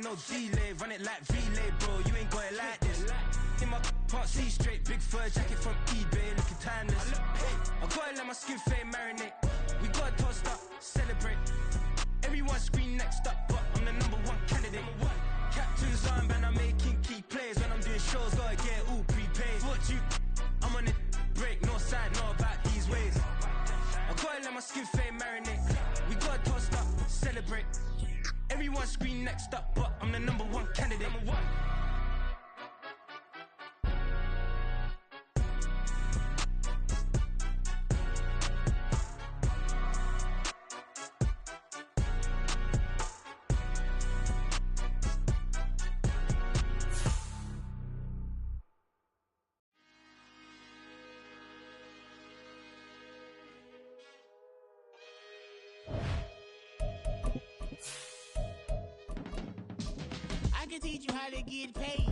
no delay. Run it like relay, bro. You ain't got it like this. In my can't see straight. Big fur jacket from eBay, looking timeless. I gotta let my skin fade marinate. We gotta toast up, celebrate. Everyone scream next up, but I'm the #1 candidate. Captain's armband, I'm making key plays. When I'm doing shows, gotta get all prepaid. What you? I'm on it break, no side, no about these ways. I gotta let my skin fade marinate. We gotta toast up, celebrate. Everyone scream next up, but I'm the #1 candidate. I can teach you how to get paid,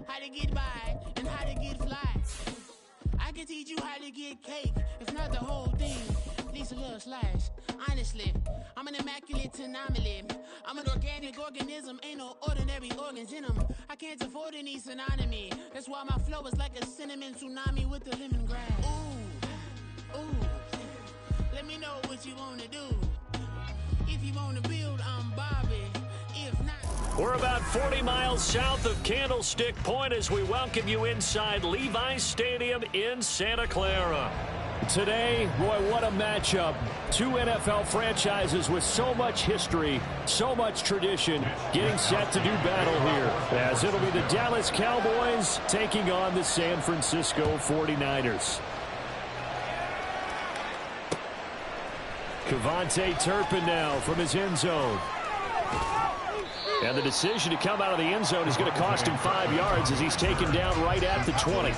how to get by, and how to get fly. I can teach you how to get cake, if not the whole thing, at least a little slice. Honestly, I'm an immaculate anomaly. I'm an organic organism, ain't no ordinary organs in them. I can't afford any synonymy. That's why my flow is like a cinnamon tsunami with the lemongrass. Ooh, ooh, let me know what you wanna do. If you wanna build, I'm Bobby. If not... We're about 40 miles south of Candlestick Point as we welcome you inside Levi's Stadium in Santa Clara. Today, Roy, what a matchup. Two NFL franchises with so much history, so much tradition, getting set to do battle here, as it'll be the Dallas Cowboys taking on the San Francisco 49ers. Kevontae Turpin now from his end zone. And the decision to come out of the end zone is going to cost him 5 yards as he's taken down right at the 20.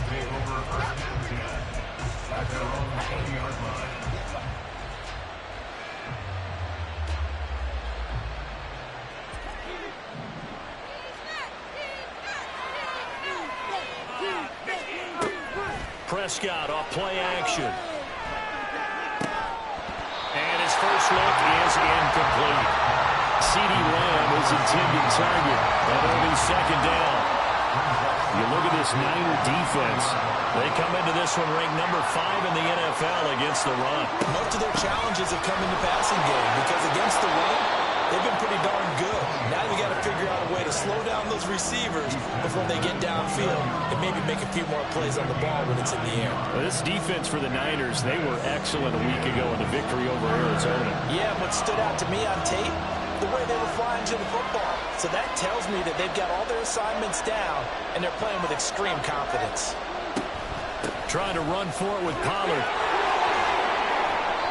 Prescott off play action. And his first look is incomplete. CeeDee Lamb is intended target. And it'll be second down. You look at this Niner defense. They come into this one ranked #5 in the NFL against the run. Most of their challenges have come in the passing game because against the run, they've been pretty darn good. Now you got to figure out a way to slow down those receivers before they get downfield and maybe make a few more plays on the ball when it's in the air. Well, this defense for the Niners, they were excellent a week ago in the victory over Arizona. Yeah, what stood out to me on tape, the way they were flying to the football. So that tells me that they've got all their assignments down, and they're playing with extreme confidence. Trying to run for it with Pollard.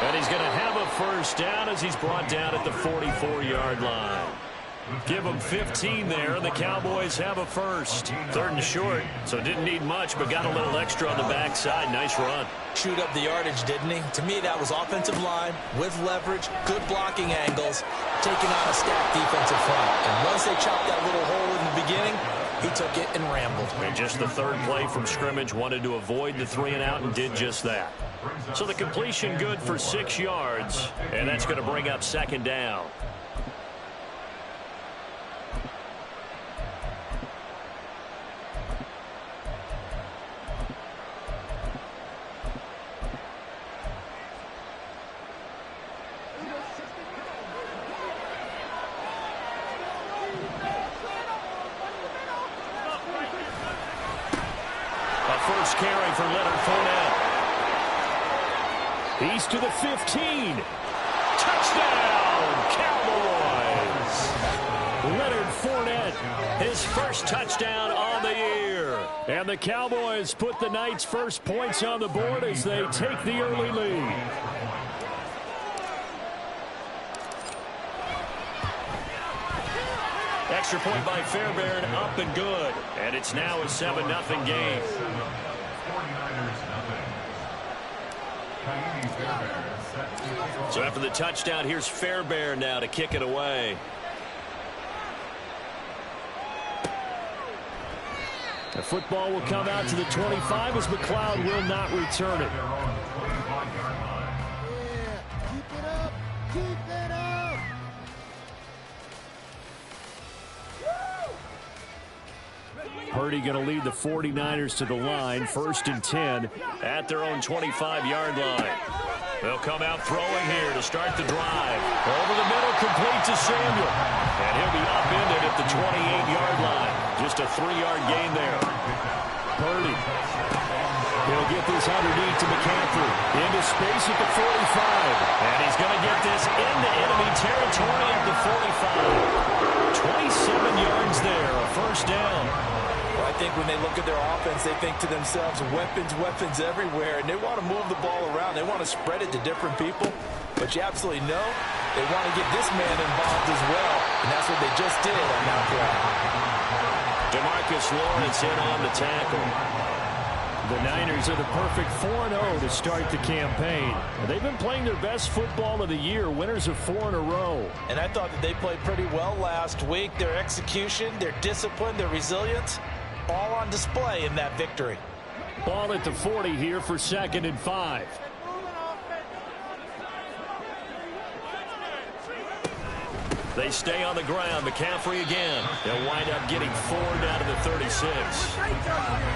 And he's going to have a first down as he's brought down at the 44-yard line. Give them 15 there, and the Cowboys have a first. 3rd and short, so didn't need much, but got a little extra on the backside. Nice run. Chewed up the yardage, didn't he? To me, that was offensive line with leverage, good blocking angles, taking on a stacked defensive front. And once they chopped that little hole in the beginning, he took it and rambled. And just the 3rd play from scrimmage, wanted to avoid the 3 and out and did just that. So the completion good for 6 yards, and that's going to bring up second down. First carry for Leonard Fournette. He's to the 15. Touchdown, Cowboys. Leonard Fournette, his first touchdown on the year. And the Cowboys put the Knights' first points on the board as they take the early lead. Extra point by Fairbairn, up and good. And it's now a 7-0 game. So after the touchdown, here's Fairbairn now to kick it away. The football will come out to the 25 as McLeod will not return it. Keep it up. Keep it up. Purdy going to lead the 49ers to the line, 1st and 10 at their own 25-yard line. They'll come out throwing here to start the drive. Over the middle, complete to Samuel. And he'll be upended at the 28-yard line. Just a 3-yard gain there. Purdy. He'll get this underneath to McCaffrey. Into space at the 45. And he's going to get this into enemy territory at the 45. 27 yards there, a 1st down. Well, I think when they look at their offense, they think to themselves, weapons, weapons everywhere. And they want to move the ball around. They want to spread it to different people. But you absolutely know they want to get this man involved as well. And that's what they just did on that play. DeMarcus Lawrence in on the tackle. The Niners are the perfect 4-0 to start the campaign. They've been playing their best football of the year, winners of 4 in a row. And I thought that they played pretty well last week. Their execution, their discipline, their resilience, all on display in that victory. Ball at the 40 here for 2nd and 5. They stay on the ground. McCaffrey again. They'll wind up getting 4 down to the 36.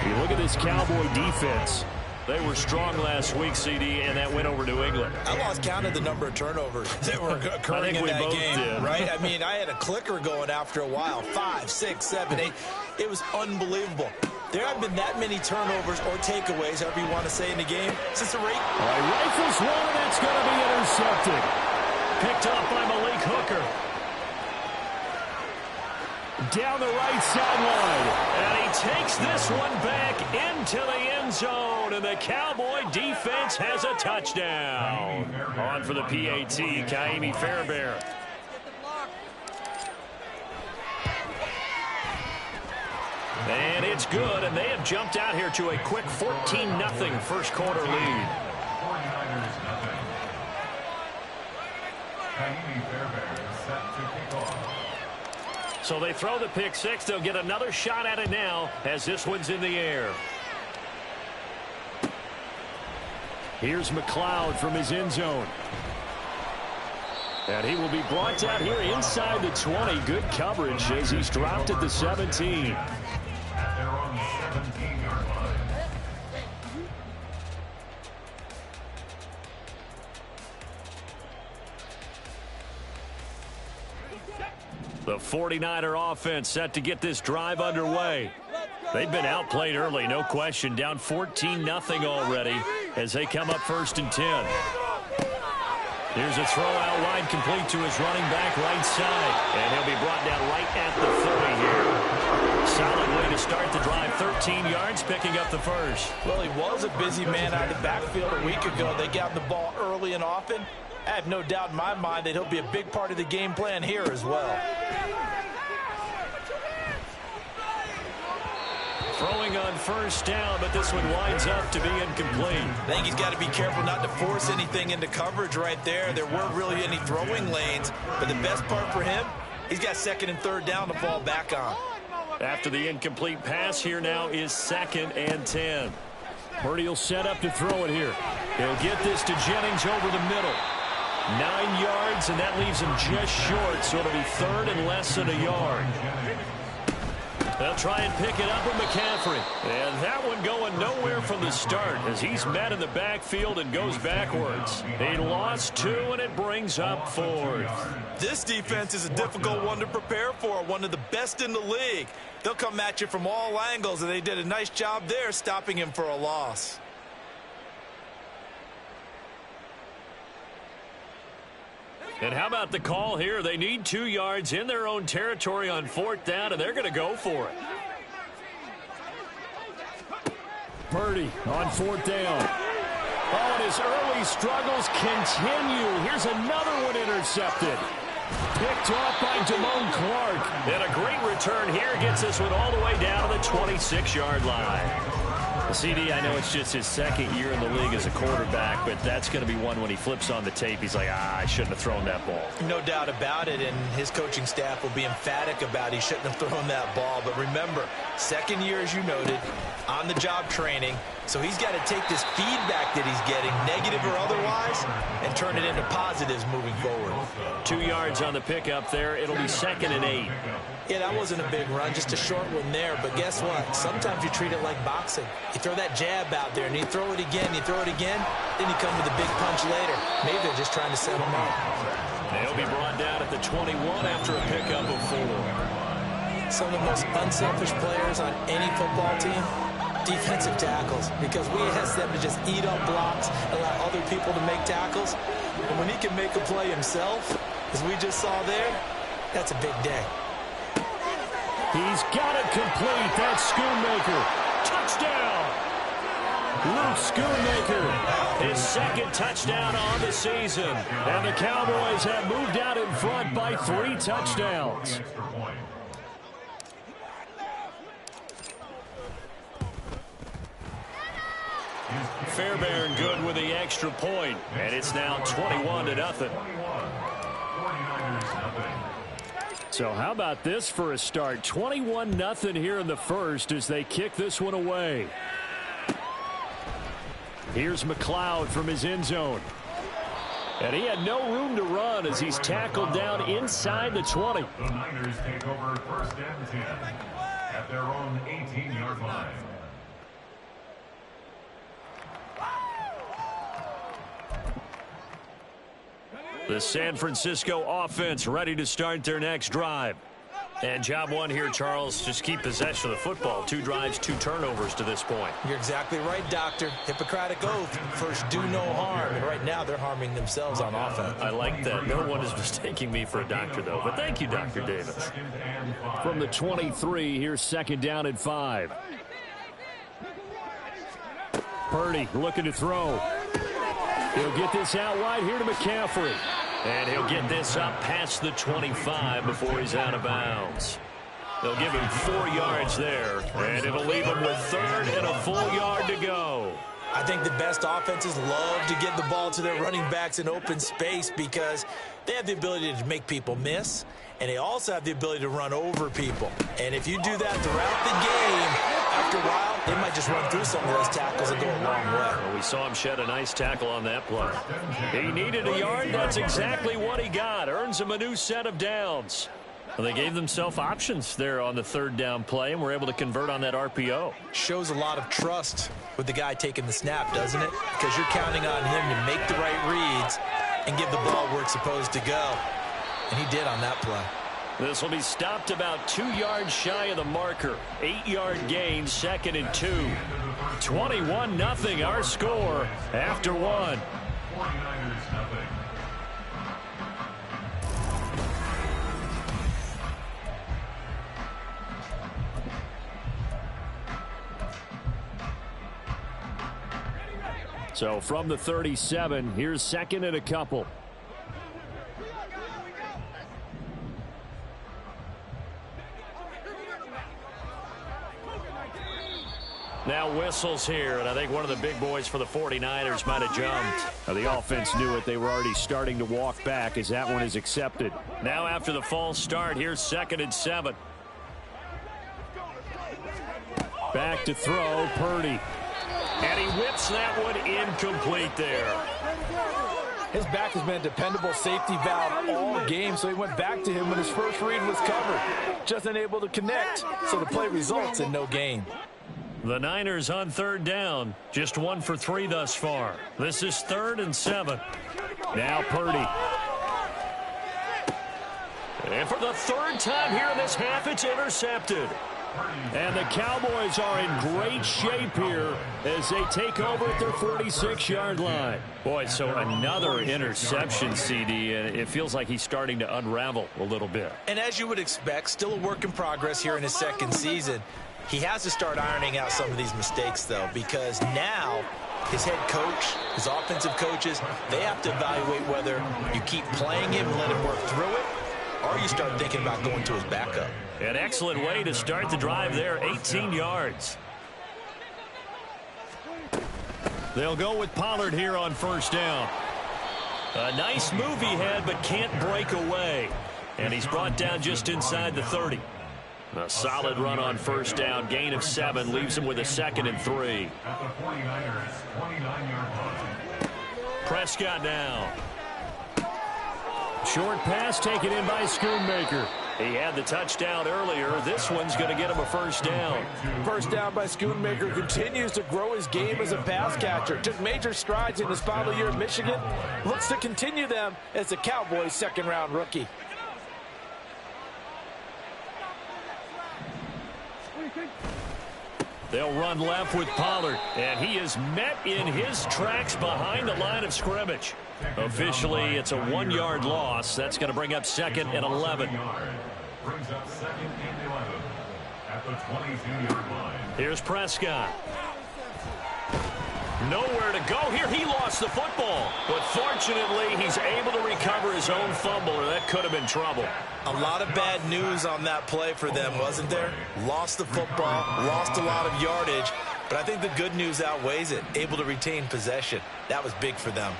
You look at this Cowboy defense. They were strong last week, CD, and that went over New England. I lost count of the number of turnovers that were occurring in that game, right? I mean, I had a clicker going after a while. 5, 6, 7, 8. It was unbelievable. There haven't been that many turnovers or takeaways, however you want to say, in the game since the rate. All right, rifles one, and that's going to be intercepted. Picked up by Malik Hooker. Down the right sideline. And he takes this one back into the end zone. And the Cowboy defense has a touchdown. On for the PAT, Kaimi Fairbairn. And it's good, and they have jumped out here to a quick 14-0 first quarter lead. So they throw the pick six. They'll get another shot at it now as this one's in the air. Here's McLeod from his end zone. And he will be brought down here inside the 20. Good coverage as he's dropped at the 17. The 49er offense set to get this drive underway. They've been outplayed early, no question. Down 14-0 already as they come up 1st and 10. Here's a throw out wide, complete to his running back right side. And he'll be brought down right at the 30 here. Solid way to start the drive. 13 yards, picking up the first. Well, he was a busy man out of the backfield a week ago. They got the ball early and often. I have no doubt in my mind that he'll be a big part of the game plan here as well. Throwing on 1st down, but this one winds up to be incomplete. I think he's got to be careful not to force anything into coverage right there. There weren't really any throwing lanes, but the best part for him, he's got 2nd and 3rd down to fall back on. After the incomplete pass, here now is 2nd and 10. Purdy will set up to throw it here. He'll get this to Jennings over the middle. 9 yards, and that leaves him just short, so it'll be 3rd and less than a yard. They'll try and pick it up with McCaffrey. And that one going nowhere from the start as he's met in the backfield and goes backwards. He lost 2, and it brings up 4th. This defense is a difficult one to prepare for, one of the best in the league. They'll come at you from all angles, and they did a nice job there stopping him for a loss. And how about the call here? They need 2 yards in their own territory on 4th down, and they're going to go for it. Purdy on 4th down. Oh, and his early struggles continue. Here's another one intercepted. Picked off by Damone Clark. And a great return here gets this one all the way down to the 26-yard line. CD, I know it's just his 2nd year in the league as a quarterback, but that's going to be one when he flips on the tape. He's like, I shouldn't have thrown that ball. No doubt about it, and his coaching staff will be emphatic about he shouldn't have thrown that ball. But remember, 2nd year, as you noted, on-the-job training, So he's got to take this feedback that he's getting, negative or otherwise, and turn it into positives moving forward. 2 yards on the pickup there. It'll be 2nd and 8. Yeah, that wasn't a big run, just a short one there. But guess what? Sometimes you treat it like boxing. You throw that jab out there, and you throw it again, you throw it again, then you come with a big punch later. Maybe they're just trying to set him up. They'll be brought down at the 21 after a pickup of 4. Some of the most unselfish players on any football team, defensive tackles, because we ask them to just eat up blocks, allow other people to make tackles. And when he can make a play himself, as we just saw there, that's a big day. He's got it complete. That's Schoonmaker. Touchdown! Luke Schoonmaker, his 2nd touchdown on the season. And the Cowboys have moved out in front by 3 touchdowns. Fairbairn good with the extra point, and it's now 21-0. So how about this for a start? 21-0 here in the first as they kick this one away. Here's McLeod from his end zone. And he had no room to run as he's tackled down inside the 20. The Niners take over 1st and 10 at their own 18-yard line. The San Francisco offense ready to start their next drive. And job one here, Charles, just keep possession of the football. 2 drives, 2 turnovers to this point. You're exactly right, Doctor. Hippocratic oath. First, do no harm. And right now, they're harming themselves on offense. I like that. No one is mistaking me for a doctor, though. But thank you, Dr. Davis. From the 23, here's 2nd down and 5. Purdy looking to throw. He'll get this out wide here to McCaffrey. And he'll get this up past the 25 before he's out of bounds. They'll give him 4 yards there, and it'll leave him with 3rd and a full yard to go. I think the best offenses love to get the ball to their running backs in open space because they have the ability to make people miss, and they also have the ability to run over people. And if you do that throughout the game, after a while, they might just run through some of those tackles and go a long way. Well, we saw him shed a nice tackle on that play. He needed a yard. That's exactly what he got. Earns him a new set of downs. Well, they gave themselves options there on the 3rd down play and were able to convert on that RPO. Shows a lot of trust with the guy taking the snap, doesn't it? Because you're counting on him to make the right reads and give the ball where it's supposed to go. And he did on that play. This will be stopped about 2 yards shy of the marker. 8-yard gain, 2nd and 2. 21-0 our score after 1. 49ers nothing. So from the 37, here's 2nd and a couple. Now whistles here, and I think one of the big boys for the 49ers might have jumped. Now the offense knew it. They were already starting to walk back as that one is accepted. Now after the false start, here's 2nd and 7. Back to throw, Purdy. And he whips that one incomplete there. His back has been a dependable safety valve all game, so he went back to him when his first read was covered. Just unable to connect, so the play results in no gain. The Niners on 3rd down. Just 1 for 3 thus far. This is 3rd and 7. Now Purdy. And for the 3rd time here in this half, it's intercepted. And the Cowboys are in great shape here as they take over at their 46-yard line. Boy, so another interception, CD, and it feels like he's starting to unravel a little bit. And as you would expect, still a work in progress here in his 2nd season. He has to start ironing out some of these mistakes, though, because now his head coach, his offensive coaches, they have to evaluate whether you keep playing him and let him work through it, or you start thinking about going to his backup. An excellent way to start the drive there, 18 yards. They'll go with Pollard here on 1st down. A nice move he had, but can't break away. And he's brought down just inside the 30. A solid run on first down. Gain of 7 leaves him with a 2nd and 3. At the 49ers, 29-yard line. Prescott now. Short pass taken in by Schoonmaker. He had the touchdown earlier. This one's going to get him a first down. First down by Schoonmaker. Continues to grow his game as a pass catcher. Took major strides in his final year at Michigan. Looks to continue them as the Cowboys' second-round rookie. They'll run left with Pollard, and he is met in his tracks behind the line of scrimmage. Officially, it's a 1-yard loss. That's going to bring up 2nd and 11. Brings up 2nd and 11 at the 22-yard line. Here's Prescott. Nowhere to go here. He lost the football. But fortunately, he's able to recover his own fumble, or that could have been trouble. A lot of bad news on that play for them, wasn't there? Lost the football, lost a lot of yardage, but I think the good news outweighs it. Able to retain possession. That was big for them.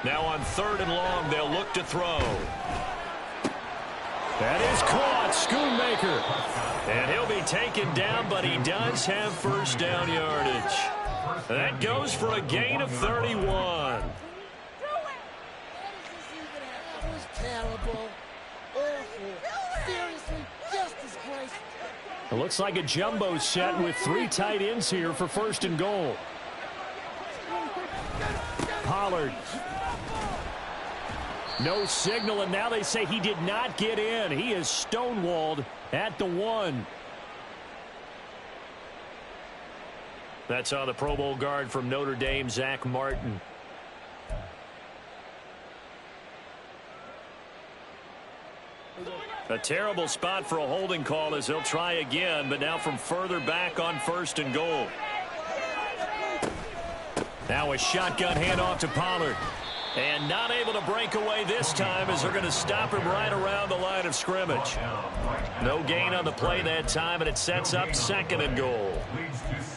Now on 3rd and long, they'll look to throw. That is caught. Schoonmaker. And he'll be taken down, but he does have first down yardage. That goes for a gain of 31. Terrible, awful, seriously, just disgraceful. It looks like a jumbo set with 3 tight ends here for 1st and goal. Pollard. No signal, and now they say he did not get in. He is stonewalled at the 1. That's on the Pro Bowl guard from Notre Dame, Zach Martin. A terrible spot for a holding call as he'll try again, but now from further back on 1st and goal. Now a shotgun handoff to Pollard. And not able to break away this time as they're going to stop him right around the line of scrimmage. No gain on the play that time, and it sets up 2nd and goal.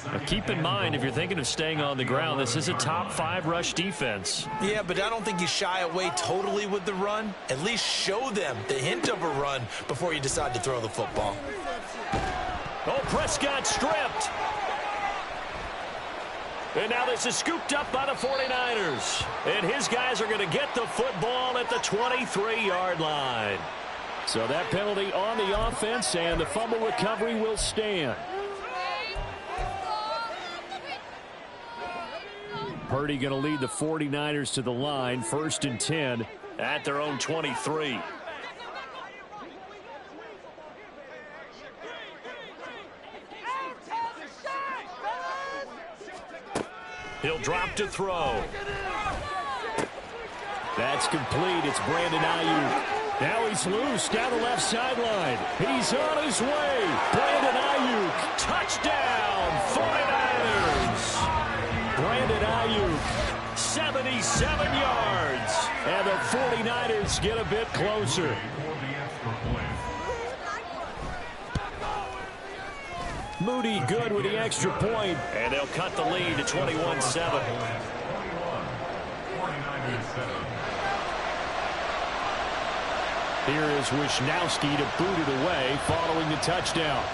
Now keep in mind, if you're thinking of staying on the ground, this is a top 5 rush defense. Yeah, but I don't think you shy away totally with the run. At least show them the hint of a run before you decide to throw the football. Oh, Prescott stripped. And now this is scooped up by the 49ers. And his guys are going to get the football at the 23-yard line. So that penalty on the offense, and the fumble recovery will stand. Purdy going to lead the 49ers to the line, 1st and 10 at their own 23. He'll drop to throw. That's complete. It's Brandon Ayuk. Now he's loose down the left sideline. He's on his way. Brandon Ayuk. Touchdown, 49ers. Brandon Ayuk, 77 yards. And the 49ers get a bit closer. Moody good with the extra point, and they'll cut the lead to 21-7. Here is Wisnowski to boot it away following the touchdown.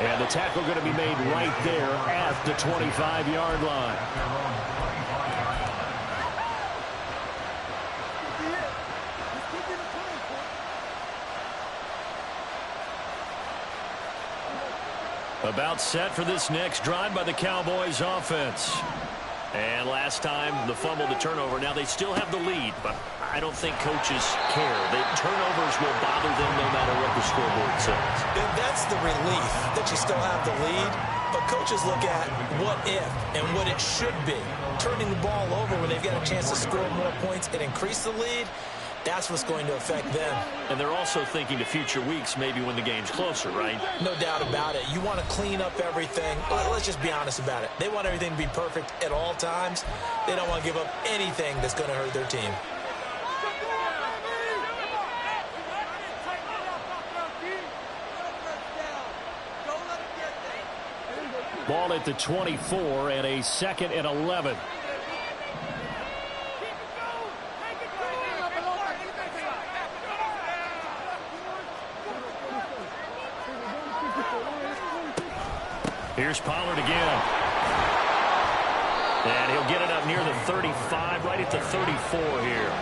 And the tackle going to be made right there at the 25-yard line. About set for this next drive by the Cowboys offense. And last time, the fumble, the turnover. Now they still have the lead, but I don't think coaches care. The turnovers will bother them no matter what the scoreboard says. And that's the relief that you still have the lead. But coaches look at what if and what it should be. Turning the ball over when they've got a chance to score more points and increase the lead, that's what's going to affect them. And they're also thinking to future weeks, maybe when the game's closer, right? No doubt about it. You want to clean up everything. Let's just be honest about it. They want everything to be perfect at all times. They don't want to give up anything that's going to hurt their team. Ball at the 24 and a 2nd and 11. Here's Pollard again. And he'll get it up near the 35, right at the 34 here.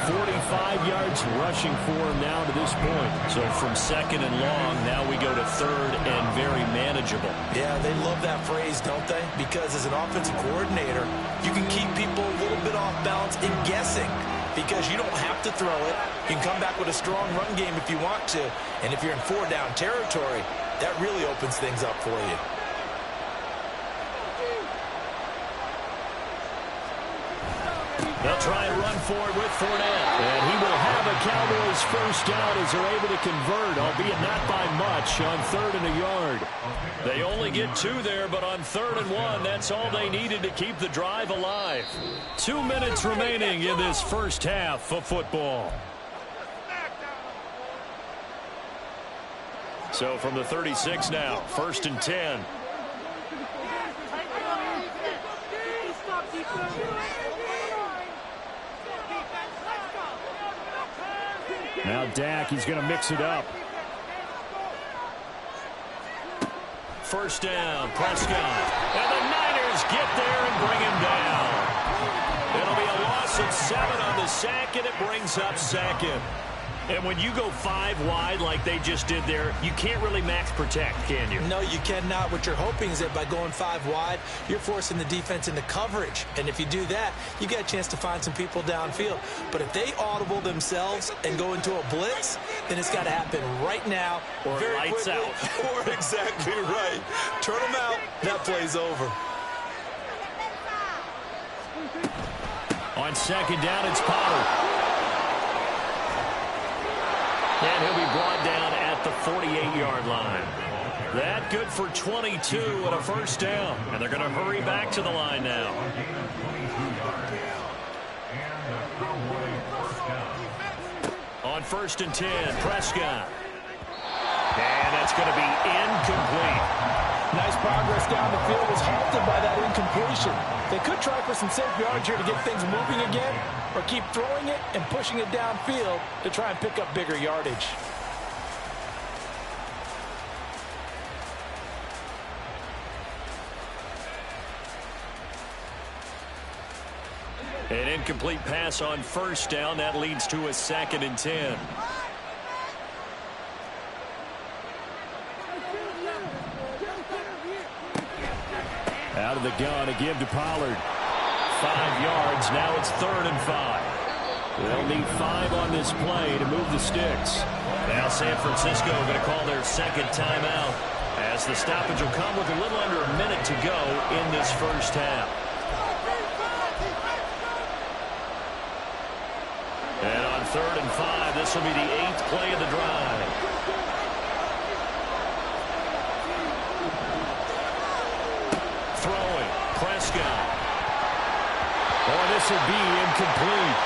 45 yards rushing for him now to this point. So from 2nd and long, now we go to 3rd and very manageable. Yeah, they love that phrase, don't they? Because as an offensive coordinator, you can keep people a little bit off balance and guessing. Because you don't have to throw it. You can come back with a strong run game if you want to. And if you're in 4-down territory, that really opens things up for you. They'll try and run for it with Fournette. And he will have a Cowboys first down as they're able to convert, albeit not by much, on 3rd and a yard. They only get 2 there, but on 3rd and 1, that's all they needed to keep the drive alive. 2 minutes remaining in this first half of football. So from the 36 now, 1st and 10. Now Dak, he's going to mix it up. First down, Prescott. And the Niners get there and bring him down. It'll be a loss of 7 on the sack, and it brings up 2nd. And when you go 5 wide like they just did there, you can't really max protect, can you? No, you cannot. What you're hoping is that by going 5 wide, you're forcing the defense into coverage. And if you do that, you get a chance to find some people downfield. But if they audible themselves and go into a blitz, then it's got to happen right now. Or very lights quickly. out. Or exactly right. Turn them out. That play's over. On 2nd down, it's Pollard. And he'll be brought down at the 48-yard line. That good for 22 and a first down. And they're going to hurry back to the line now. On 1st and 10, Prescott. And that's going to be incomplete. Nice progress down the field was halted by that incompletion. They could try for some safe yards here to get things moving again, or keep throwing it and pushing it downfield to try and pick up bigger yardage. An incomplete pass on first down. That leads to a 2nd and 10. Out of the gun, a give to Pollard. 5 yards. Now it's 3rd and 5. They'll need 5 on this play to move the sticks. Now San Francisco going to call their 2nd timeout as the stoppage will come with a little under a minute to go in this first half. And on 3rd and 5, this will be the 8th play of the drive. Throwing, Prescott. Oh, this will be incomplete.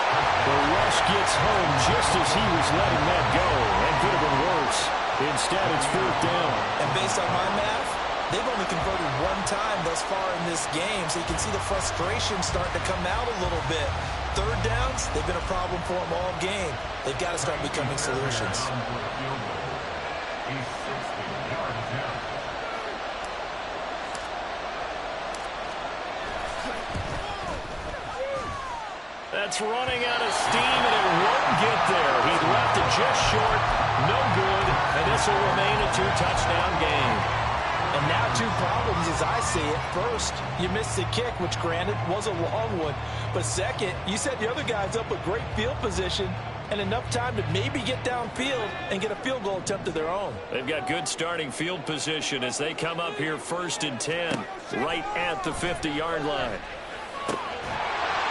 The rush gets home just as he was letting that go, and could have been worse. Instead, it's 4th down. And based on my math, they've only converted 1 time thus far in this game, so you can see the frustration starting to come out a little bit. 3rd downs, they've been a problem for them all game. They've got to start becoming solutions. That's running out of steam, and it won't get there. He left it just short, no good, and this will remain a 2-touchdown game. And now 2 problems as I see it. First, you missed the kick, which granted was a long one. But second, you set the other guys up with great field position and enough time to maybe get downfield and get a field goal attempt of their own. They've got good starting field position as they come up here 1st and 10, right at the 50-yard line.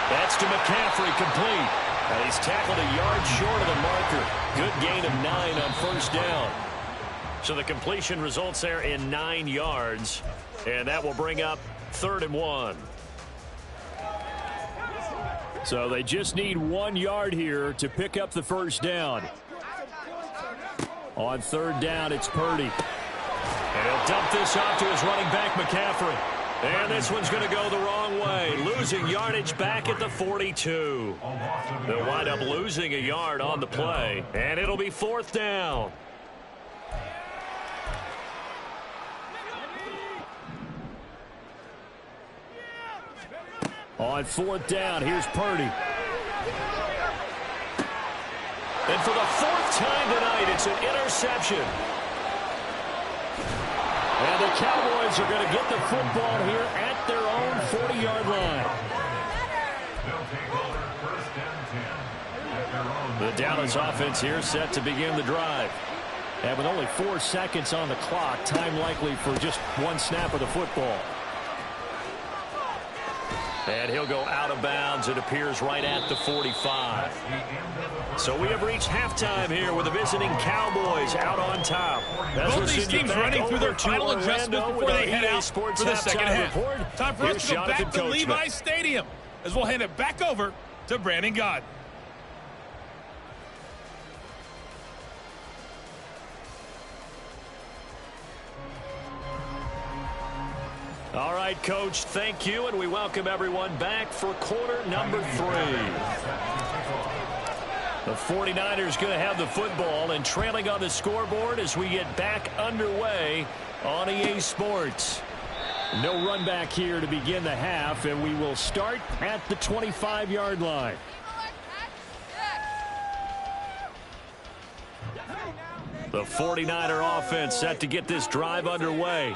That's to McCaffrey, complete. And he's tackled a yard short of the marker. Good gain of 9 on first down. So the completion results there in 9 yards. And that will bring up 3rd and 1. So they just need 1 yard here to pick up the first down. On 3rd down, it's Purdy. And he'll dump this off to his running back, McCaffrey. And this one's going to go the wrong way, losing yardage back at the 42. They'll wind up losing a yard on the play, and it'll be 4th down. On 4th down, here's Purdy. And for the 4th time tonight, it's an interception. And the Cowboys are going to get the football here at their own 40-yard line. The Dallas offense here set to begin the drive. And with only 4 seconds on the clock, time likely for just one snap of the football. And he'll go out of bounds, it appears, right at the 45. So we have reached halftime here with the visiting Cowboys out on top. Both these teams running through their final adjustments before they head out for the second half. Time for us to go back to Levi Stadium as we'll hand it back over to Brandon Gott. All right, Coach, thank you, and we welcome everyone back for quarter number 3. The 49ers going to have the football and trailing on the scoreboard as we get back underway on EA Sports. No run back here to begin the half, and we will start at the 25-yard line. The 49er offense set to get this drive underway.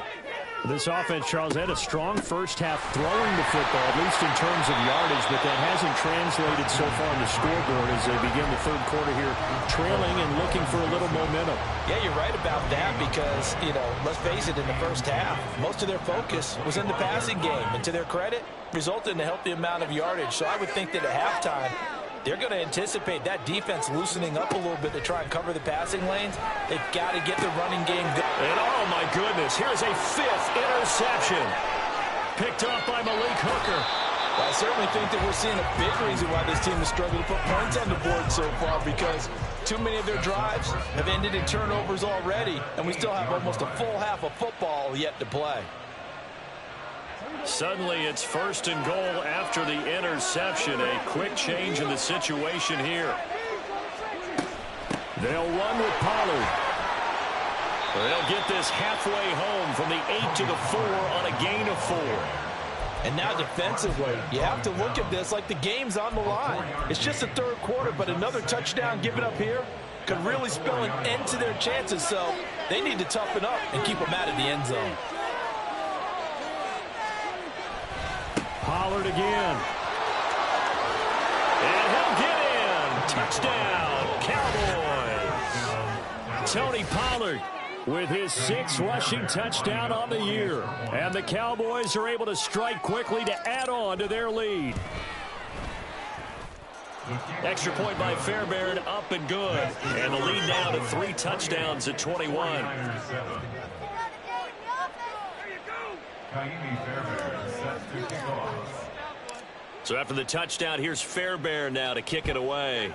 This offense, Charles, had a strong first half throwing the football, at least in terms of yardage, but that hasn't translated so far on the scoreboard as they begin the third quarter here, trailing and looking for a little momentum. Yeah, you're right about that because, let's face it, in the first half, most of their focus was in the passing game. And to their credit, resulted in a healthy amount of yardage. So I would think that at halftime, they're going to anticipate that defense loosening up a little bit to try and cover the passing lanes. They've got to get the running game going. And oh my goodness, here's a 5th interception. Picked off by Malik Hooker. Well, I certainly think that we're seeing a big reason why this team has struggled to put points on the board so far, because too many of their drives have ended in turnovers already, and we still have almost a full half of football yet to play. Suddenly it's 1st and goal after the interception. A quick change in the situation here. They'll run with Pollard. They'll get this halfway home from the 8 to the 4 on a gain of 4. And now defensively, you have to look at this like the game's on the line. It's just the third quarter, but another touchdown given up here could really spell an end to their chances. So they need to toughen up and keep them out of the end zone. Pollard again. And he'll get in. Touchdown, Cowboys. Tony Pollard with his 6th rushing touchdown on the year. And the Cowboys are able to strike quickly to add on to their lead. Extra point by Fairbairn, up and good. And the lead now to 3 touchdowns at 21. So after the touchdown, here's Fairbairn now to kick it away.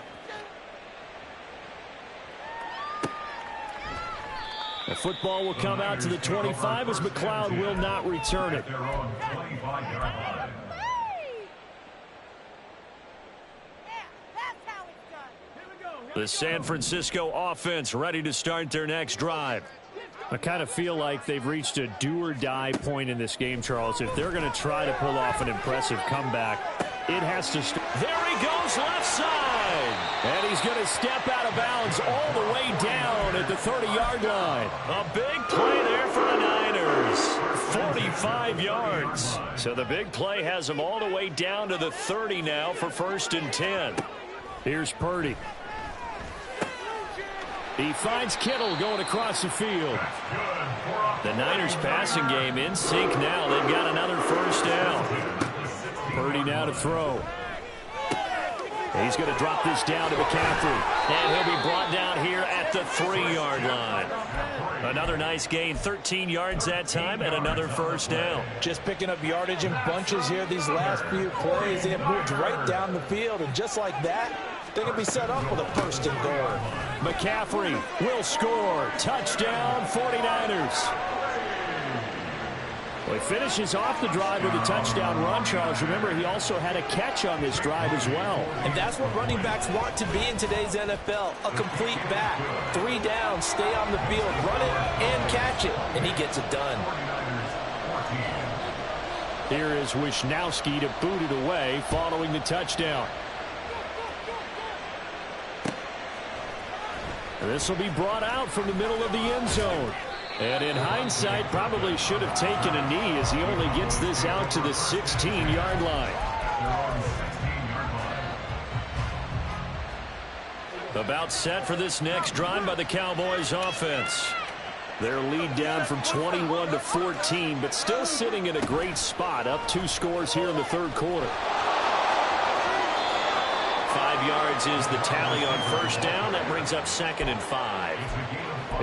The football will come out to the 25 as McLeod will not return it. The San Francisco offense ready to start their next drive. I kind of feel like they've reached a do-or-die point in this game, Charles. If they're going to try to pull off an impressive comeback, it has to start. There he goes, left side. And he's going to step out of bounds all the way down at the 30-yard line. A big play there for the Niners. 45 yards. So the big play has him all the way down to the 30 now for 1st and 10. Here's Purdy. He finds Kittle going across the field. The Niners passing game in sync now. They've got another 1st down. Purdy now to throw. He's going to drop this down to McCaffrey. And he'll be brought down here at the 3-yard line. Another nice gain, 13 yards that time, and another 1st down. Just picking up yardage in bunches here these last few plays. They have moved right down the field, and just like that, they can be set up with a 1st and goal. McCaffrey will score. Touchdown, 49ers. Well, he finishes off the drive with a touchdown run, Charles. Remember, he also had a catch on this drive as well. And that's what running backs want to be in today's NFL, a complete back. 3 downs, stay on the field, run it, and catch it, and he gets it done. Here is Wisnowski to boot it away following the touchdown. This will be brought out from the middle of the end zone. And in hindsight, probably should have taken a knee as he only gets this out to the 16-yard line. About set for this next drive by the Cowboys offense. Their lead down from 21 to 14, but still sitting in a great spot, up 2 scores here in the third quarter. 5 yards is the tally on first down. That brings up 2nd and 5.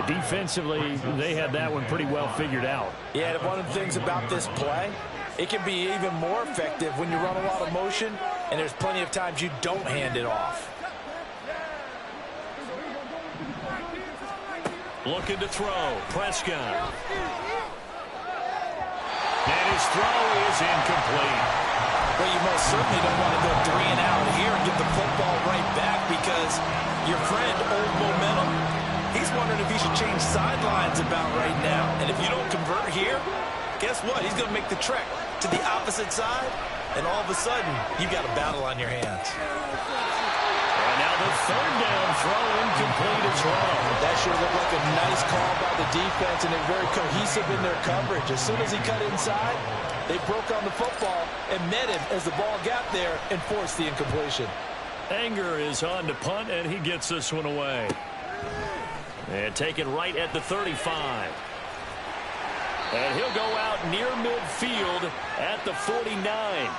Defensively, they had that one pretty well figured out. Yeah, and one of the things about this play, it can be even more effective when you run a lot of motion, and there's plenty of times you don't hand it off. Looking to throw. Prescott. And his throw is incomplete. Well, you most certainly don't want to go 3 and out here and get the football right back because your friend, Old Momentum, he's wondering if he should change sidelines about right now. And if you don't convert here, guess what? He's going to make the trek to the opposite side, and all of a sudden, you've got a battle on your hands. And now the 3rd down throw incomplete as well. That sure looked like a nice call by the defense, and they're very cohesive in their coverage. As soon as he cut inside, they broke on the football and met him as the ball got there and forced the incompletion. Anger is on to punt, and he gets this one away. And taken right at the 35. And he'll go out near midfield at the 49.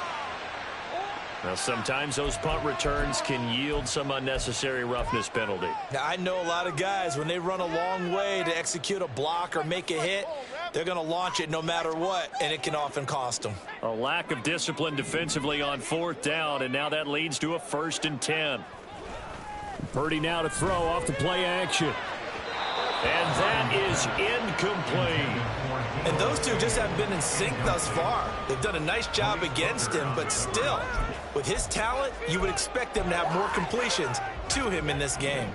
Now, sometimes those punt returns can yield some unnecessary roughness penalty. Now, I know a lot of guys, when they run a long way to execute a block or make a hit, they're going to launch it no matter what, and it can often cost them. A lack of discipline defensively on 4th down, and now that leads to a 1st and 10. Purdy now to throw off the play action. And that is incomplete. And those two just haven't been in sync thus far. They've done a nice job against him, but still, with his talent, you would expect them to have more completions to him in this game.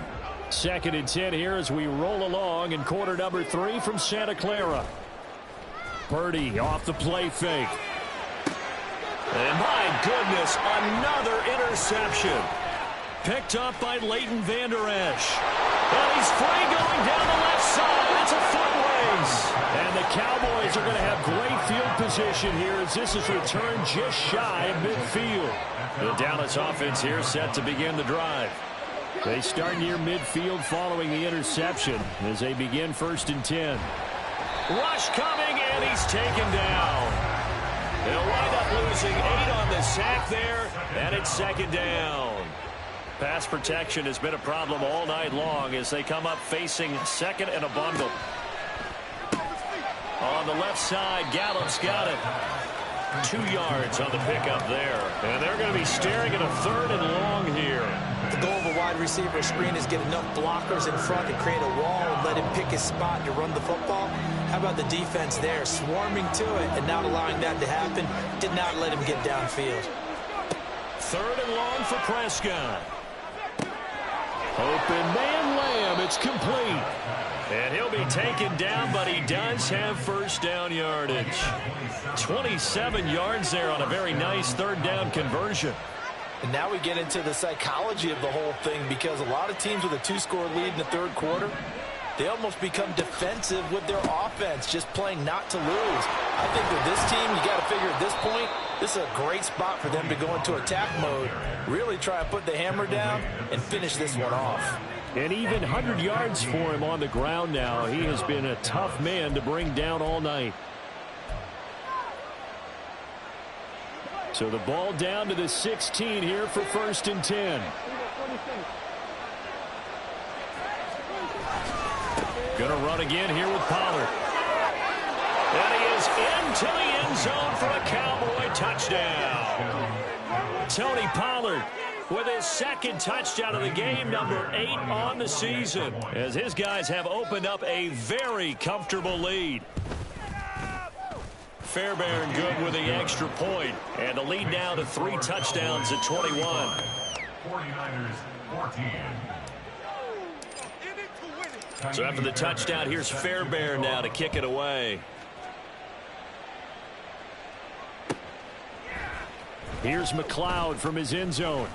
2nd and 10 here as we roll along in quarter number 3 from Santa Clara. Purdy off the play fake. And my goodness, another interception. Picked up by Leighton Vander Esch. And he's free going down the left side. It's a foot race. And the Cowboys are going to have great field position here as this is returned just shy of midfield. The Dallas offense here set to begin the drive. They start near midfield following the interception as they begin 1st and 10. Rush coming, and he's taken down. They'll wind up losing 8 on the sack there, and it's 2nd down. Pass protection has been a problem all night long as they come up facing 2nd and a bundle. On the left side, Gallup's got it. 2 yards on the pickup there. And they're going to be staring at a 3rd and long here. The goal of a wide receiver screen is get enough blockers in front to create a wall and let him pick his spot to run the football. How about the defense there, swarming to it and not allowing that to happen? Did not let him get downfield. 3rd and long for Prescott. Open man Lamb, it's complete. And he'll be taken down, but he does have 1st down yardage. 27 yards there on a very nice 3rd down conversion. And now we get into the psychology of the whole thing because a lot of teams with a 2-score lead in the 3rd quarter, they almost become defensive with their offense, just playing not to lose. I think with this team, you got to figure at this point, this is a great spot for them to go into attack mode, really try and put the hammer down and finish this one off. And even 100 yards for him on the ground now. He has been a tough man to bring down all night. So the ball down to the 16 here for 1st and 10. Gonna run again here with Pollard. And he is into the end zone for a Cowboy touchdown. Tony Pollard with his 2nd touchdown of the game, number 8 on the season, as his guys have opened up a very comfortable lead. Fairbairn good with the extra point. And the lead now to 3 touchdowns at 21. 49ers 14. So after the touchdown, here's Fairbairn now to kick it away. Here's McLeod from his end zone.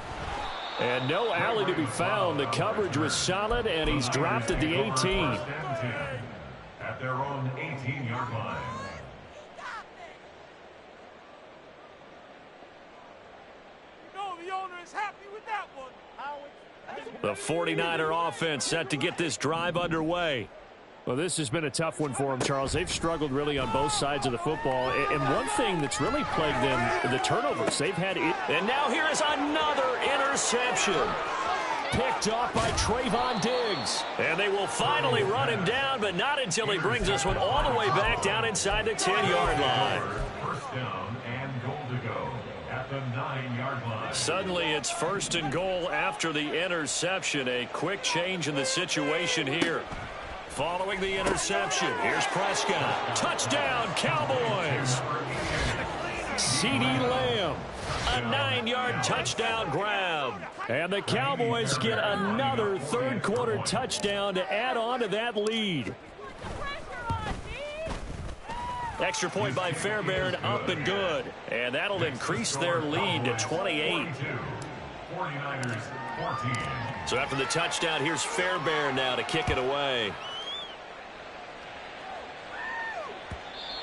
And no alley to be found. The coverage was solid, and he's dropped at the 18. At their own 18-yard line. The owner is happy with that one. The 49er offense set to get this drive underway. Well, this has been a tough one for them, Charles. They've struggled really on both sides of the football. And one thing that's really plagued them, the turnovers. They've had it. And now here is another interception. Picked off by Trayvon Diggs. And they will finally run him down, but not until he brings this one all the way back down inside the 10-yard line. First down and goal to go at the 9-yard line. Suddenly it's 1st and goal after the interception. A quick change in the situation here. Following the interception, here's Prescott. Touchdown, Cowboys. CeeDee Lamb, a 9-yard touchdown grab. And the Cowboys get another third-quarter touchdown to add on to that lead. Extra point by Fairbairn, up and good. And that'll increase their lead to 28. 49ers 14. So after the touchdown, here's Fairbairn now to kick it away.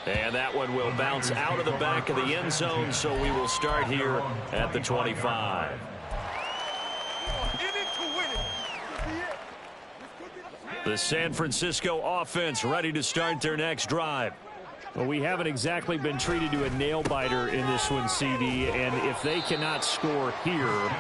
And that one will bounce out of the back of the end zone, so we will start here at the 25. The San Francisco offense ready to start their next drive. Well, we haven't exactly been treated to a nail-biter in this one, CD, and if they cannot score here,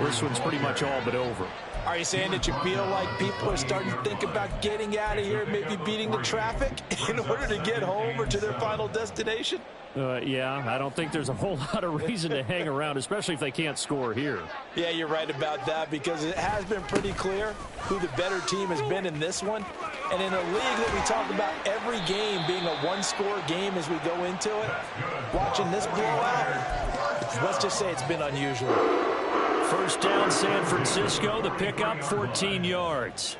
this one's pretty much all but over. Are you saying that you feel like people are starting to think about getting out of here, maybe beating the traffic in order to get home or to their final destination? Yeah, I don't think there's a whole lot of reason to hang around, especially if they can't score here. Yeah, you're right about that, because it has been pretty clear who the better team has been in this one. And in a league that we talk about every game being a one-score game as we go into it, watching this blowout, let's just say it's been unusual. First down, San Francisco. The pickup, 14 yards.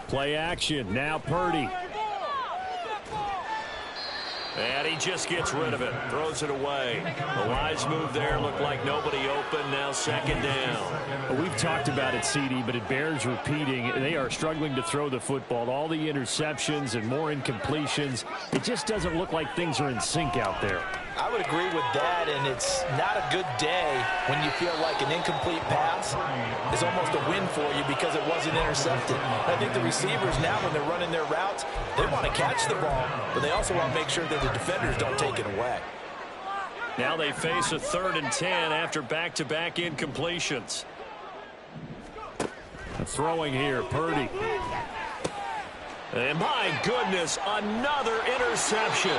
Play action. Now Purdy. And he just gets rid of it. Throws it away. The wise move there. Looked like nobody open. Now 2nd down. Well, we've talked about it, CD, but it bears repeating. They are struggling to throw the football. All the interceptions and more incompletions. It just doesn't look like things are in sync out there. I would agree with that, and it's not a good day when you feel like an incomplete pass is almost a win for you because it wasn't intercepted. I think the receivers now, when they're running their routes, they want to catch the ball, but they also want to make sure that the defenders don't take it away. Now they face a 3rd and 10 after back-to-back incompletions. Throwing here, Purdy. And my goodness, another interception.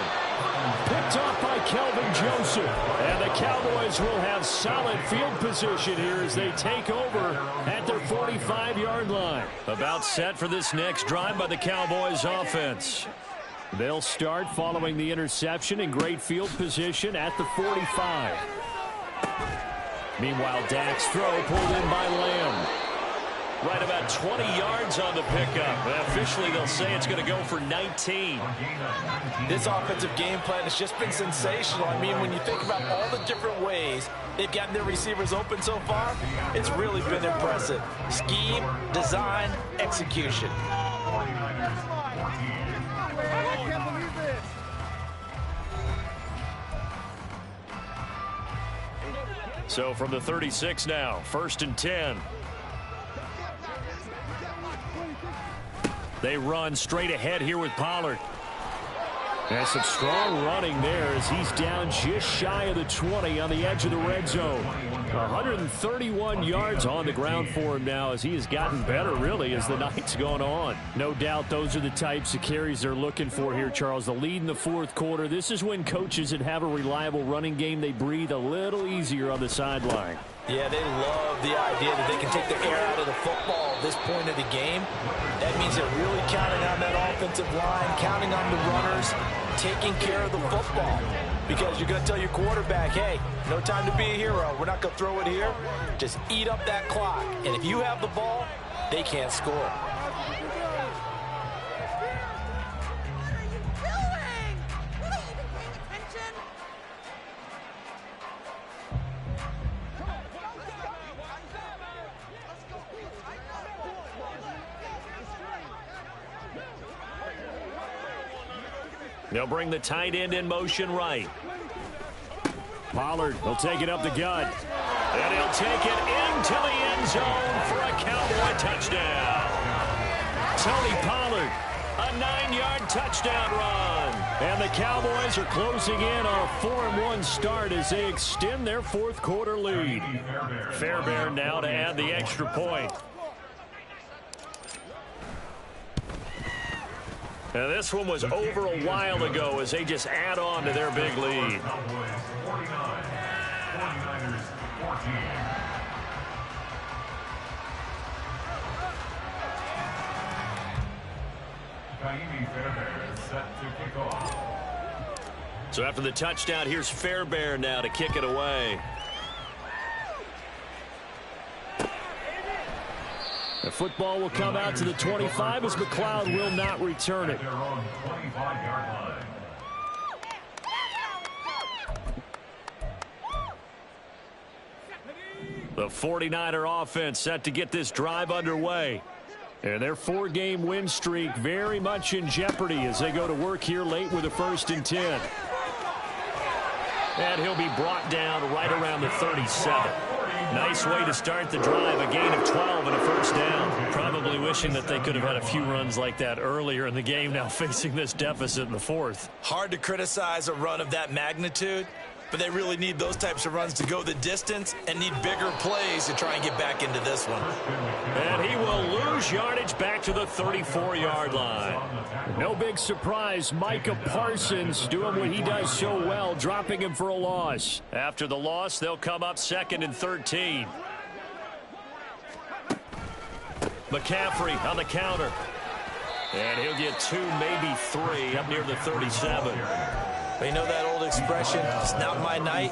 Picked off by Kelvin Joseph. And the Cowboys will have solid field position here as they take over at their 45-yard line. About set for this next drive by the Cowboys offense. They'll start following the interception in great field position at the 45. Meanwhile, Dak's throw pulled in by Lamb. Right about 20 yards on the pickup. Officially, they'll say it's going to go for 19. This offensive game plan has just been sensational. I mean, when you think about all the different ways they've gotten their receivers open so far, it's really been impressive. Scheme, design, execution. So from the 36 now, 1st and 10. They run straight ahead here with Pollard. And some strong running there as he's down just shy of the 20 on the edge of the red zone. 131 yards on the ground for him now as he has gotten better, really, as the night's gone on. No doubt those are the types of carries they're looking for here, Charles. The lead in the 4th quarter. This is when coaches that have a reliable running game, they breathe a little easier on the sideline. Yeah, they love the idea that they can take the air out of the football at this point of the game. That means they're really counting on that offensive line, counting on the runners, taking care of the football. Because you're going to tell your quarterback, hey, no time to be a hero. We're not going to throw it here. Just eat up that clock. And if you have the ball, they can't score. They'll bring the tight end in motion right. Pollard will take it up the gut. And he'll take it into the end zone for a Cowboy touchdown. Tony Pollard, a 9-yard touchdown run. And the Cowboys are closing in on a 4-1 start as they extend their fourth quarter lead. Fairbairn now to add the extra point. Now this one was over a while ago as they just add on to their big lead. So after the touchdown, here's Fairbairn now to kick it away. The football will come out to the 25 as McLeod will not return it. The 49er offense set to get this drive underway. And their 4-game win streak very much in jeopardy as they go to work here late with a 1st and 10. And he'll be brought down right around the 37. Nice way to start the drive, a gain of 12 and a 1st down. Probably wishing that they could have had a few runs like that earlier in the game, now facing this deficit in the 4th. Hard to criticize a run of that magnitude, but they really need those types of runs to go the distance and need bigger plays to try and get back into this one. And he will lose yardage back to the 34-yard line. No big surprise, Micah Parsons doing what he does so well, dropping him for a loss. After the loss, they'll come up 2nd and 13. McCaffrey on the counter. And he'll get 2, maybe 3 up near the 37. But you know that old expression, it's not my night?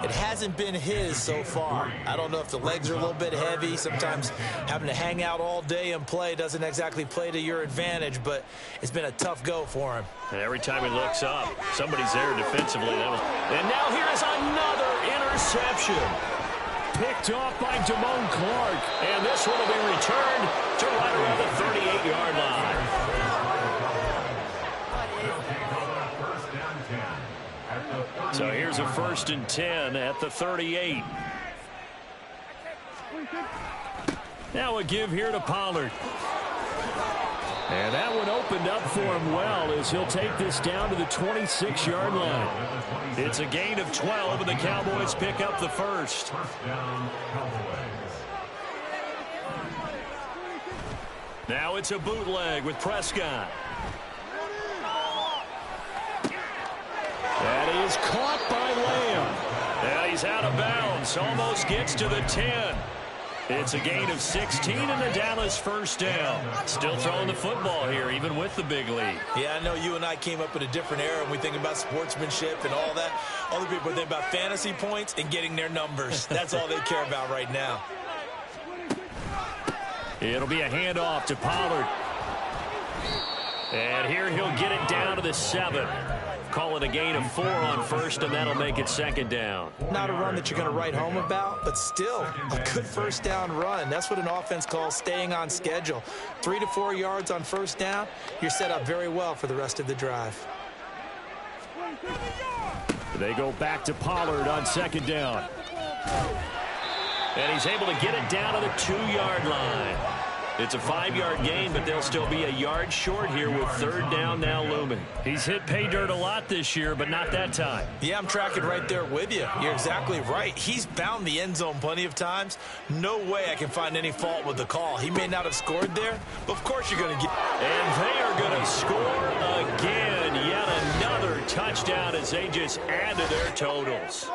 It hasn't been his so far. I don't know if the legs are a little bit heavy. Sometimes having to hang out all day and play doesn't exactly play to your advantage, but it's been a tough go for him. And every time he looks up, somebody's there defensively. And now here is another interception. Picked off by Damone Clark. And this one will be returned to right around the 38-yard line. So here's a 1st and 10 at the 38. Now a give here to Pollard. And that one opened up for him well as he'll take this down to the 26-yard line. It's a gain of 12, and the Cowboys pick up the 1st. Now it's a bootleg with Prescott. And he is caught by Lamb. Now he's out of bounds. Almost gets to the 10. It's a gain of 16 and the Dallas 1st down. Still throwing the football here, even with the big lead. Yeah, I know you and I came up in a different era when we think about sportsmanship and all that. Other people think about fantasy points and getting their numbers. That's all they care about right now. It'll be a handoff to Pollard. And here he'll get it down to the 7. Call it a gain of 4 on 1st, and that'll make it 2nd down. Not a run that you're going to write home about, but still a good 1st down run. That's what an offense calls staying on schedule. 3 to 4 yards on 1st down, you're set up very well for the rest of the drive. They go back to Pollard on 2nd down. And he's able to get it down to the 2-yard line. It's a 5-yard gain, but they'll still be a yard short here with 3rd down now looming. He's hit pay dirt a lot this year, but not that time. Yeah, I'm tracking right there with you. You're exactly right. He's found the end zone plenty of times. No way I can find any fault with the call. He may not have scored there, but of course you're going to get... And they are going to score again. Yet another touchdown as they just add to their totals.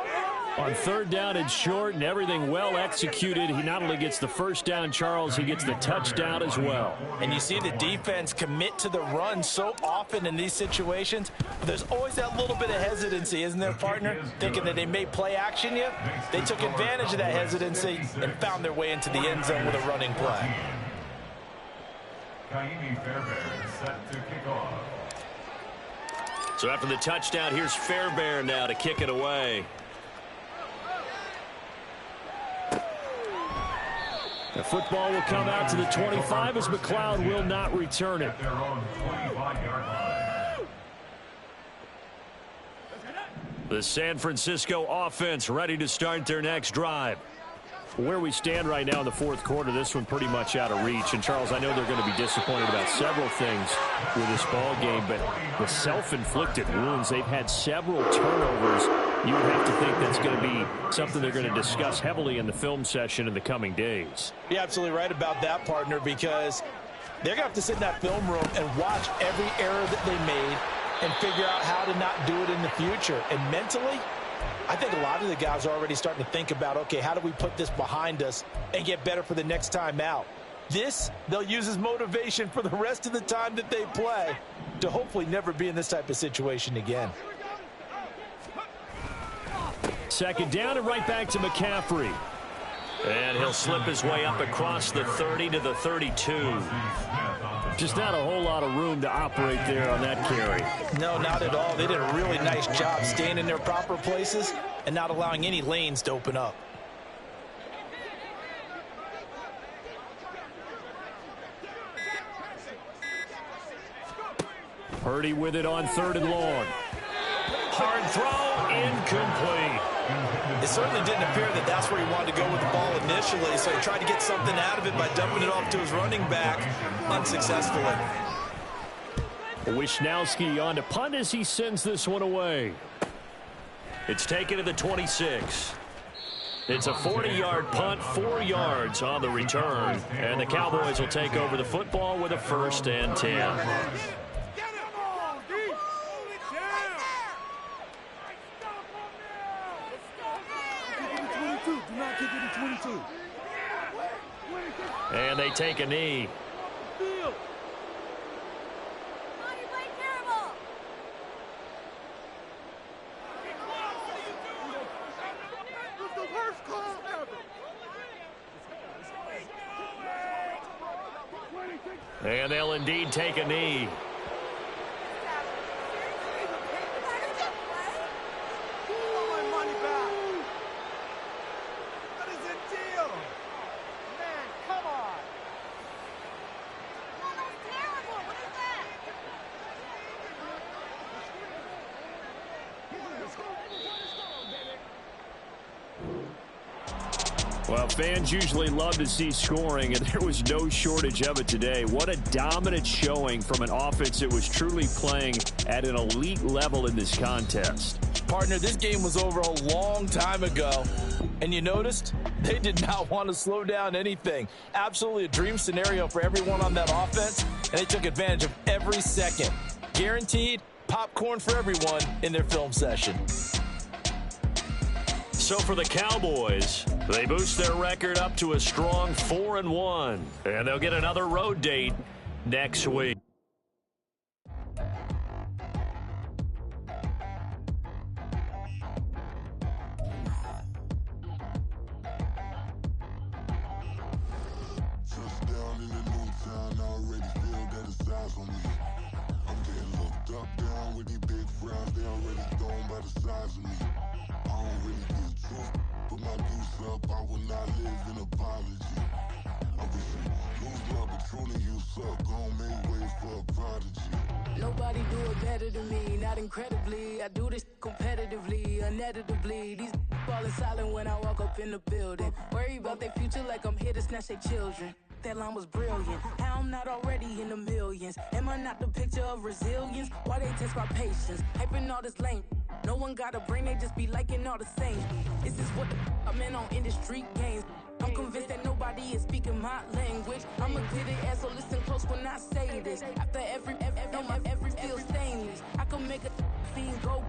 On third down and short and everything well executed, he not only gets the first down, Charles, he gets the touchdown as well. And you see the defense commit to the run so often in these situations. But there's always that little bit of hesitancy, isn't there, partner? Thinking that they may play action you. They took advantage of that hesitancy and found their way into the end zone with a running play. Set to kick off. So after the touchdown, here's Fairbairn now to kick it away. The football will come out to the 25 as McLeod will not return it. Their own 25-yard line. The San Francisco offense ready to start their next drive. Where we stand right now in the fourth quarter, this one pretty much out of reach. And, Charles, I know they're going to be disappointed about several things with this ball game, but the self-inflicted wounds, they've had several turnovers. You would have to think that's going to be something they're going to discuss heavily in the film session in the coming days. You're absolutely right about that, partner, because they're going to have to sit in that film room and watch every error that they made and figure out how to not do it in the future. And mentally, I think a lot of the guys are already starting to think about, okay, how do we put this behind us and get better for the next time out? This, they'll use as motivation for the rest of the time that they play to hopefully never be in this type of situation again. Second down and right back to McCaffrey. And he'll slip his way up across the 30 to the 32. Just not a whole lot of room to operate there on that carry. No, not at all. They did a really nice job staying in their proper places and not allowing any lanes to open up. Purdy with it on third and long. Hard throw, incomplete. It certainly didn't appear that that's where he wanted to go with the ball initially, so he tried to get something out of it by dumping it off to his running back unsuccessfully. Wisnowski on to punt as he sends this one away. It's taken to the 26. It's a 40-yard punt, 4 yards on the return, and the Cowboys will take over the football with a 1st and 10. And they take a knee. And they'll indeed take a knee. Well, fans usually love to see scoring, and there was no shortage of it today. What a dominant showing from an offense that was truly playing at an elite level in this contest. Partner, this game was over a long time ago, and you noticed they did not want to slow down anything. Absolutely a dream scenario for everyone on that offense, and they took advantage of every second. Guaranteed popcorn for everyone in their film session. So for the Cowboys, they boost their record up to a strong 4-1, and they'll get another road date next week. Nobody do it better than me, not incredibly. I do this competitively, uneditably. These falling silent when I walk up in the building. Worry about their future like I'm here to snatch their children. That line was brilliant. How I'm not already in the millions. Am I not the picture of resilience? Why they test my patience? Hyping all this lame. No one got a brain, they just be liking all the same. This is what the I'm in on industry games. I'm convinced that nobody is speaking my language. I'm a good ass, so listen close when I say this. After every feel stainless. I can make a fiend go.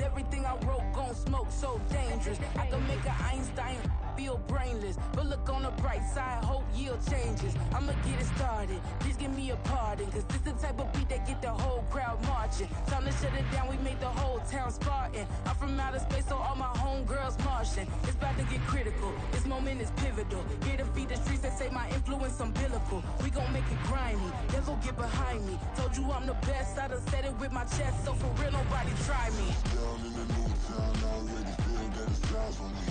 Everything I wrote gon' smoke so dangerous. I can make an Einstein feel brainless, but look on the bright side, hope yield changes. I'ma get it started, please give me a pardon, cause this the type of beat that get the whole crowd marching. Time to shut it down, we made the whole town Spartan. I'm from outer space, so all my homegirls Martian. It's about to get critical, this moment is pivotal. Here to feed the streets that say my influence umbilical. We gon' make it grimy, devil get behind me. Told you I'm the best, I done said it with my chest, so for real nobody try me. Down in the new town, I already feel that it's eyes on me.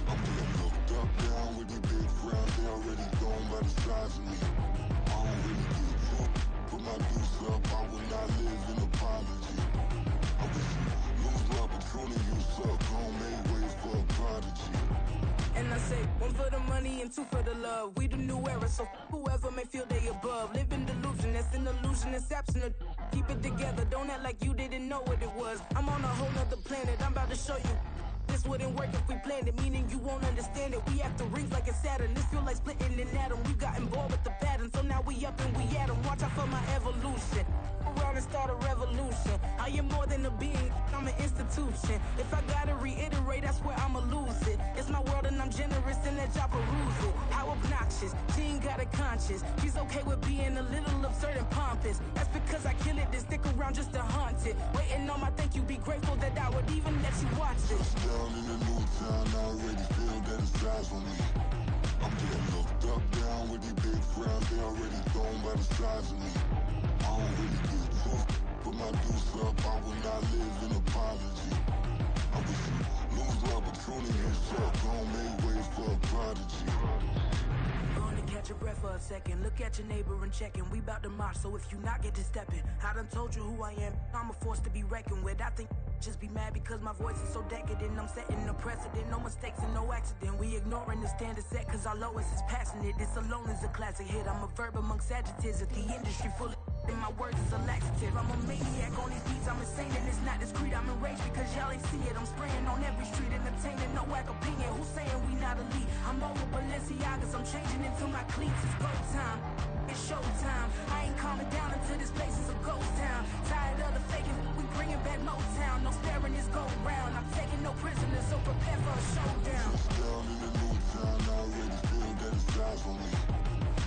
I'm getting looked up, down with the big crowd, they already gone by the size of me. I don't really give a fuck, put my deuce up, I will not live in apology. I wish you lose the opportunity, you suck, homemade ways for a prodigy. And I say, one for the money and two for the love. We the new era, so whoever may feel they above. Live in delusion, that's an illusion, it's absent. Keep it together, don't act like you didn't know what it was. I'm on a whole nother planet, I'm about to show you. This wouldn't work if we planned it, meaning you won't understand it. We have to rings like it's Saturn, this feel like splitting an atom. We got involved with the pattern, so now we up and we at 'em. Watch out for my evolution. Around and start a revolution. I am more than a being, I'm an institution. If I gotta reiterate, that's where I'ma lose it. It's my world and I'm generous and that y'all peruse it. How obnoxious, she ain't got a conscience. She's okay with being a little absurd and pompous. That's because I kill it, then stick around just to haunt it. Waiting on my thank you, be grateful that I would even let you watch this. Down in the new town, I already feel that it's eyes on me. I'm getting looked up, down with the big crowd, they already gone by the size of me. I don't really give a fuck, put my deuce up, I will not live in apology. I wish you lose the opportunity, you suck, homemade ways for a prodigy. Gonna catch your breath for a second. Look at your neighbor and checking. We bout to march, so if you not get to stepping. I done told you who I am. I'm a force to be reckoned with. I think just be mad because my voice is so decadent. I'm setting a precedent. No mistakes and no accident. We ignoring the standard set cause our lowest is passionate. This alone is a classic hit. I'm a verb amongst adjectives. If the industry full of and my words is a laxative. I'm a maniac on these beats. I'm insane and it's not discreet. I'm enraged because y'all ain't see it. I'm spraying on every street, entertaining no whack opinion. Who's saying we not elite? I'm over Balenciagas. I'm changing into my cleats. It's go time. It's showtime. I ain't calming down until this place is a ghost town. Tired of the faking. We bringing back Motown. No staring this go round. I'm taking no prisoners, so prepare for a showdown. Down in the new town, I already feel that it's eyes on me.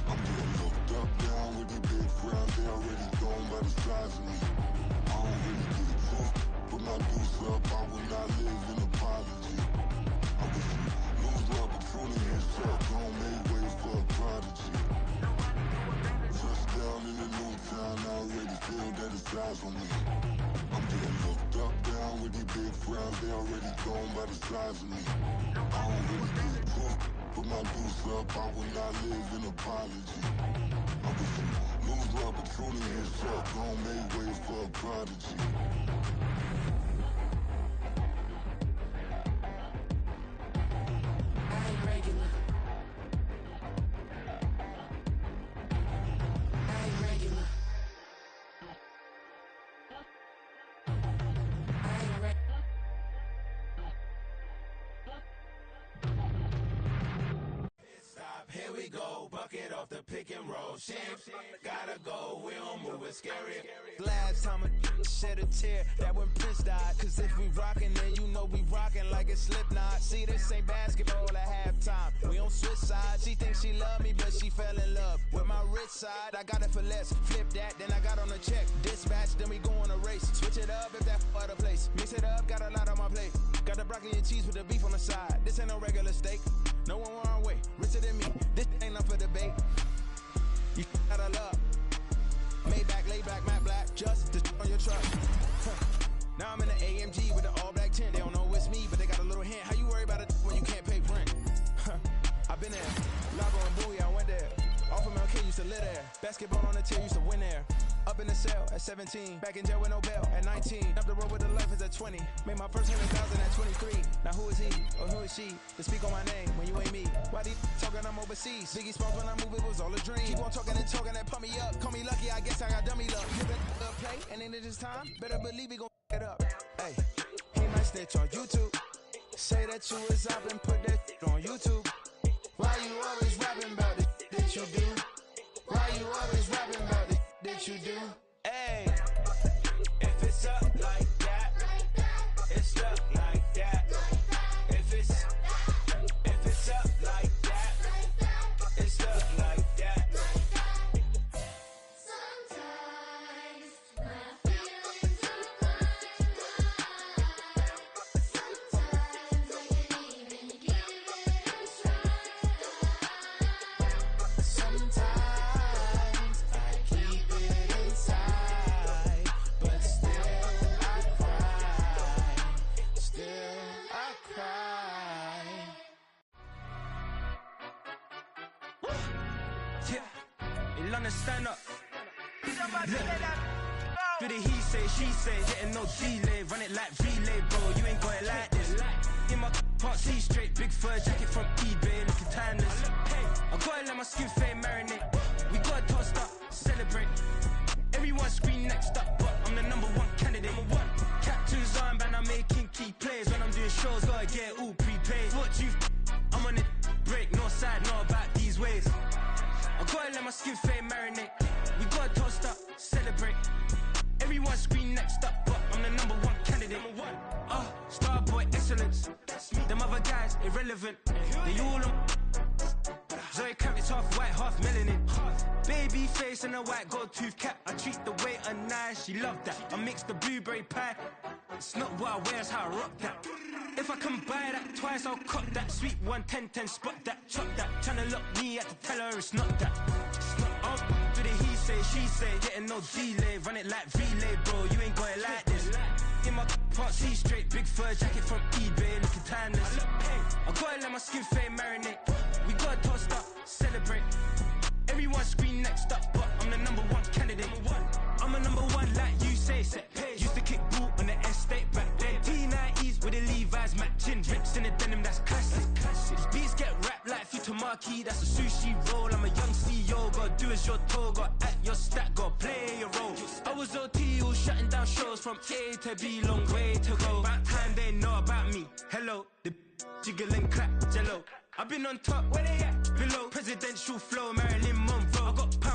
I'm getting looked up, down with the big crowd, they already gone by the size of me. I don't really give a fuck, put my deuce up, I will not live in apology. I wish you lose the opportunity, you suck, homemade ways for a prodigy. Touchdown in the new town, I already feel that it's eyes on me. I'm getting looked up, down with the big crowd, they already gone by the size of me. I don't really give a fuck, put my deuce up, I will not live in apology. I wish you lose the opportunity, you suck, homemade ways for a prodigy. I ain't regular. I ain't regular. I ain't regular. Stop, here we go, bucket off the pick and roll. Shit, gotta go, we don't move, it's scary. Last time a shed a tear, that when Prince died. Cause if we rockin', then you know we rockin' like it's Slipknot. See, this ain't basketball at halftime. We on switch sides. She thinks she love me, but she fell in love with my rich side. I got it for less. Flip that, then I got on a check. Dispatch, then we go on a race. Switch it up if that other place. Mix it up, got a lot on my plate. Got the broccoli and cheese with the beef on the side. This ain't no regular steak. No one wrong way, richer than me. This ain't up for debate. You out of love. Maybach, lay back, matte black, just to on your truck. Now I'm in the AMG with the all black tint. They don't know it's me, but they got a little hint. How you worry about it when you can't pay rent? I've been there. Lava and Bowie, I went there. Off of MLK, used to live there. Basketball on the tier, used to win there. Up in the cell at 17. Back in jail with no bail at 19. Up the road with the life is at 20. Made my first 100,000 at 23. Now who is he or who is she to speak on my name when you ain't me? Why these talking I'm overseas? Biggie Smalls when I move, it was all a dream. Keep on talking and talking that pump me up. Call me lucky, I guess I got dummy luck. Give it a play and then it is time. Better believe he gon' it up. Hey, he might snitch on YouTube. Say that you was up and put that on YouTube. Why you always rapping about the that you do? Why you always rapping about the that you do? Hey, if it's up like that, it's up like that. wanna stand up. Do the he say, she say, getting no delay. Run it like relay, bro, you ain't got it like this. In my can't see straight, big fur jacket from eBay, looking timeless. I gotta let my skin fade marinate. We gotta toast up, celebrate. Everyone scream next up, but I'm the #1 candidate. Captain's armband, I'm making key plays. When I'm doing shows, gotta get all prepaid. What you I'm on it, break, no side, not about these ways. I gotta let my skin fade marinate. We gotta toast up, celebrate. Everyone scream next up, but I'm the #1 candidate. Starboy excellence. Them other guys irrelevant. They all on. Zoe Kravitz half white, half melanin. Baby face and a white gold tooth cap. I treat the waiter nice, she love that. I mix the blueberry pie. It's not what I wear, it's how I rock that. If I can buy that twice, I'll cut that. Sweet 110, spot that, chop that. Tryna lock me, I have to tell her it's not that. Do the he say, she say, getting no delay. Run it like relay, bro, you ain't got it like this. In my can't see straight, big fur jacket from eBay, looking timeless. I gotta let my skin fade marinate. We gotta toast up, celebrate. Everyone scream next up, but I'm the #1 candidate. I'm a #1 like you say, set page. Used to kick boot on the estate back then. T90s with the Levi's matching. Rips in the denim, that's classic. These beats get wrapped like Futamaki, that's a sushi roll. I'm a young CEO, gotta do as you're told. Gotta act your stat, gotta play your role. I was OT, all shutting down shows from A to B, long way to go. About time they know about me. Hello, the jiggle and clap, jello. I've been on top, where they at? Below, presidential flow, Marilyn Monroe. I got